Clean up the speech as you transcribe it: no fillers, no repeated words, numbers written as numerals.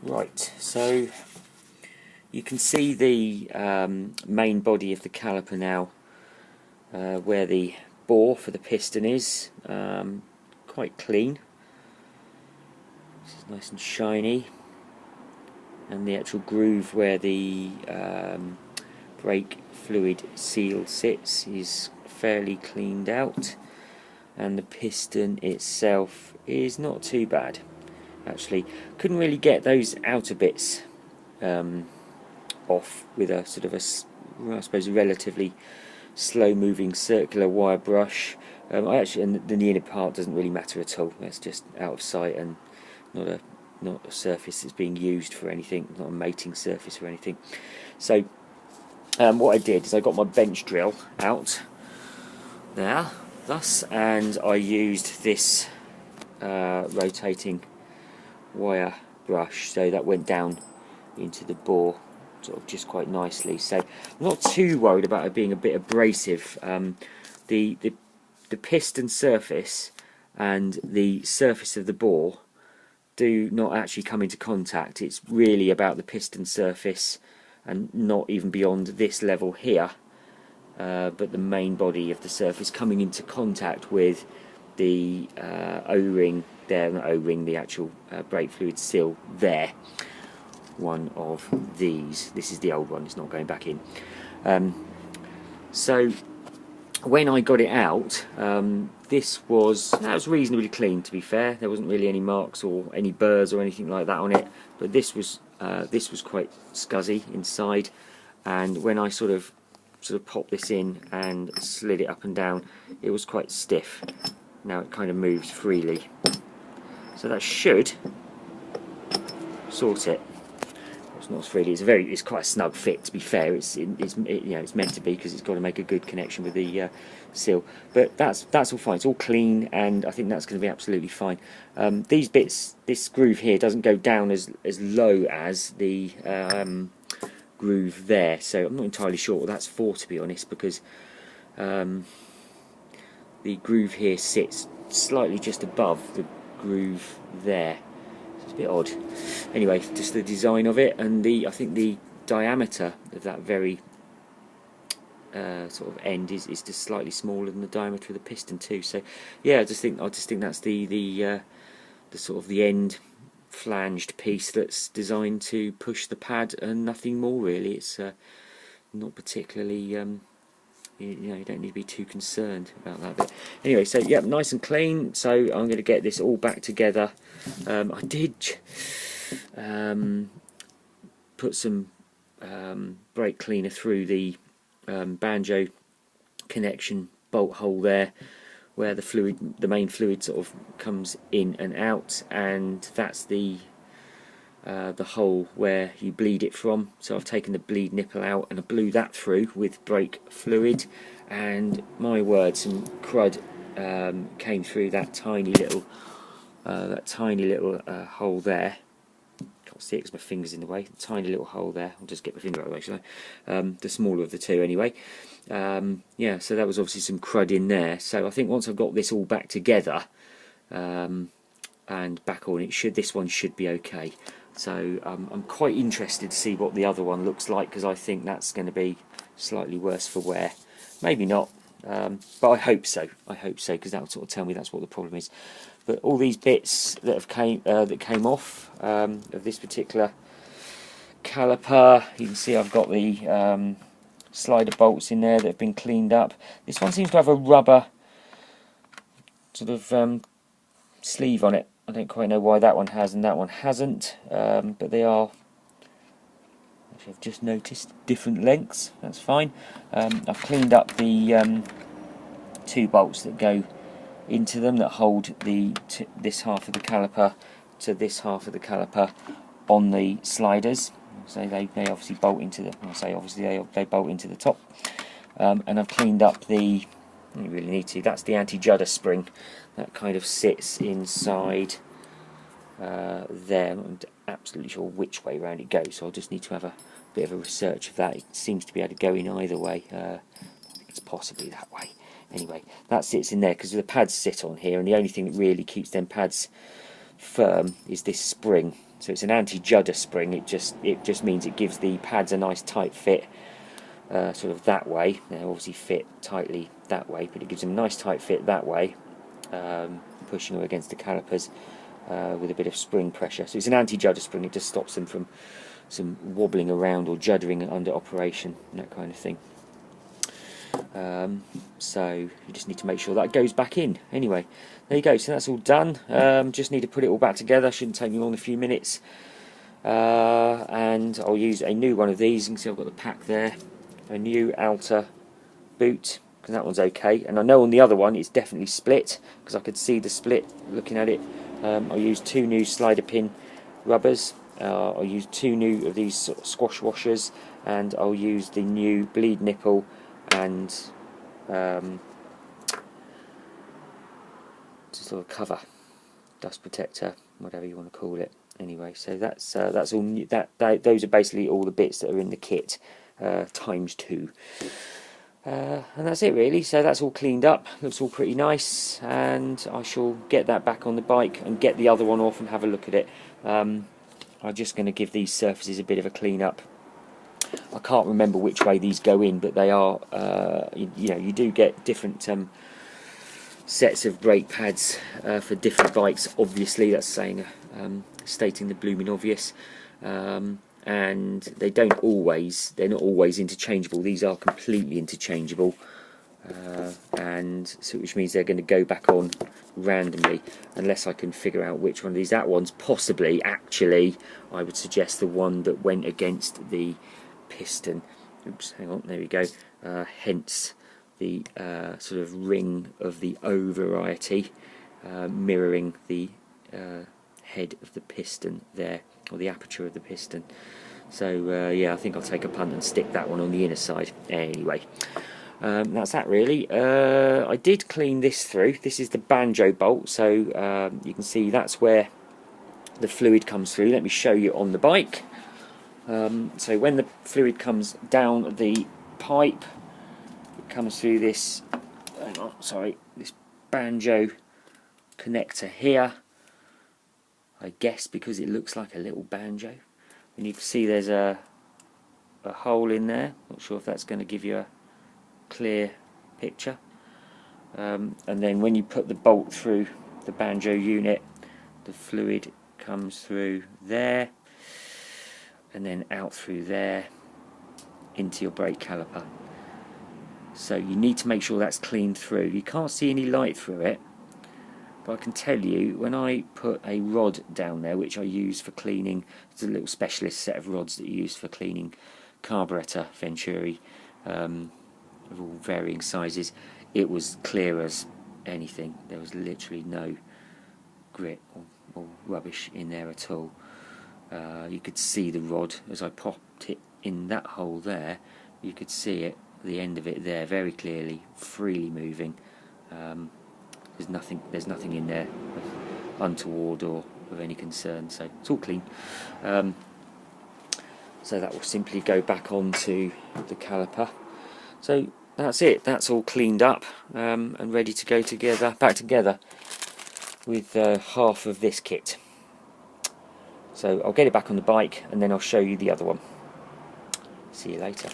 Right, so you can see the main body of the caliper now, where the bore for the piston is. Quite clean. This is nice and shiny, and the actual groove where the brake fluid seal sits is fairly cleaned out, and the piston itself is not too bad. Actually, couldn't really get those outer bits off with a sort of I suppose, a relatively slow-moving circular wire brush. And the inner part doesn't really matter at all. That's just out of sight and not a surface that's being used for anything, not a mating surface or anything. So what I did is I got my bench drill out there, thus, and I used this rotating wire brush, so that went down into the bore sort of just quite nicely. So I'm not too worried about it being a bit abrasive. The piston surface and the surface of the bore do not actually come into contact. It's really about the piston surface and not even beyond this level here, but the main body of the surface coming into contact with the O-ring there, not O-ring, the actual brake fluid seal there. One of these. This is the old one, it's not going back in. So when I got it out, that was reasonably clean, to be fair. There wasn't really any marks or any burrs or anything like that on it, but this was quite scuzzy inside, and when I sort of popped this in and slid it up and down, it was quite stiff. Now it kind of moves freely, so that should sort it. It's not freely. It's quite a snug fit, to be fair. It's meant to be, because it's got to make a good connection with the seal. But that's all fine. It's all clean, and I think that's going to be absolutely fine. These bits, this groove here doesn't go down as low as the groove there, so I'm not entirely sure what that's for, to be honest, because the groove here sits slightly just above the groove there. It's a bit odd. Anyway, just the design of it, and I think the diameter of that very sort of end is just slightly smaller than the diameter of the piston too. So yeah, I just think that's the sort of the end flanged piece that's designed to push the pad and nothing more really. It's not particularly you don't need to be too concerned about that bit. Anyway, so yeah, nice and clean. So I'm going to get this all back together. I did put some brake cleaner through the banjo connection bolt hole there, where the main fluid sort of comes in and out, and that's the hole where you bleed it from. So I've taken the bleed nipple out and I blew that through with brake fluid, and my word, some crud came through that tiny little hole there. Can't see it because my finger's in the way. Tiny little hole there. I'll just get my finger out of the way, shall I? The smaller of the two anyway. Yeah, so that was obviously some crud in there. So I think once I've got this all back together and back on it, this one should be okay. So I'm quite interested to see what the other one looks like, because I think that's going to be slightly worse for wear. Maybe not, but I hope so. I hope so, because that will sort of tell me that's what the problem is. But all these bits that came off of this particular caliper, you can see I've got the slider bolts in there that have been cleaned up. This one seems to have a rubber sort of sleeve on it. I don't quite know why that one has and that one hasn't, but they are, actually I've just noticed, different lengths. That's fine. I've cleaned up the two bolts that go into them, that hold this half of the caliper to this half of the caliper on the sliders. So they obviously bolt into the, I say obviously they bolt into the top. And I've cleaned up you really need to, that's the anti-judder spring that kind of sits inside there. I'm not absolutely sure which way around it goes, so I'll just need to have a bit of a research of that. It seems to be able to go in either way. I think it's possibly that way. Anyway, that sits in there because the pads sit on here, and the only thing that really keeps them pads firm is this spring. So it's an anti-judder spring. It just means it gives the pads a nice tight fit, sort of that way. They obviously fit tightly that way, but it gives them a nice tight fit that way, pushing them against the calipers with a bit of spring pressure. So it's an anti-judder spring. It just stops them from some wobbling around or juddering under operation, and that kind of thing. So you just need to make sure that goes back in. Anyway, there you go. So that's all done. Just need to put it all back together. Shouldn't take me more than a few minutes. And I'll use a new one of these. You can see I've got the pack there. A new outer boot, because that one's okay. And I know on the other one it's definitely split, because I could see the split looking at it. I'll use 2 new slider pin rubbers. I'll use 2 new of these sort of squash washers, and I'll use the new bleed nipple and sort of cover, dust protector, whatever you want to call it. Anyway, so that's all new. Those are basically all the bits that are in the kit, times 2. And that's it really. So that's all cleaned up, looks all pretty nice, and I shall get that back on the bike and get the other one off and have a look at it. I'm just going to give these surfaces a bit of a clean up. I can't remember which way these go in, but they are, you know, you do get different sets of brake pads for different bikes. Obviously, that's saying, stating the blooming obvious. And they're not always interchangeable. These are completely interchangeable, and so which means they're going to go back on randomly unless I can figure out which one of these. That one's possibly, actually, I would suggest the one that went against the piston. Oops, hang on, there we go. Hence the sort of ring of the O variety, mirroring the head of the piston there, or the aperture of the piston. So yeah, I think I'll take a punt and stick that one on the inner side. Anyway, that's that really. I did clean this through. This is the banjo bolt, so you can see that's where the fluid comes through. Let me show you on the bike. So when the fluid comes down the pipe, it comes through this, hang on, sorry, this banjo connector here. I guess because it looks like a little banjo. And you can see there's a hole in there. Not sure if that's going to give you a clear picture. And then when you put the bolt through the banjo unit, the fluid comes through there and then out through there into your brake caliper. So you need to make sure that's cleaned through. You can't see any light through it, but I can tell you, when I put a rod down there, which I use for cleaning, it's a little specialist set of rods that you use for cleaning carburetor venturi of all varying sizes, it was clear as anything. There was literally no grit or rubbish in there at all. You could see the rod as I popped it in that hole there. You could see it, the end of it there, very clearly, freely moving. There's nothing in there untoward or of any concern, so it's all clean. So that will simply go back onto the caliper. So that's it. That's all cleaned up and ready to go back together with half of this kit. So I'll get it back on the bike and then I'll show you the other one. See you later.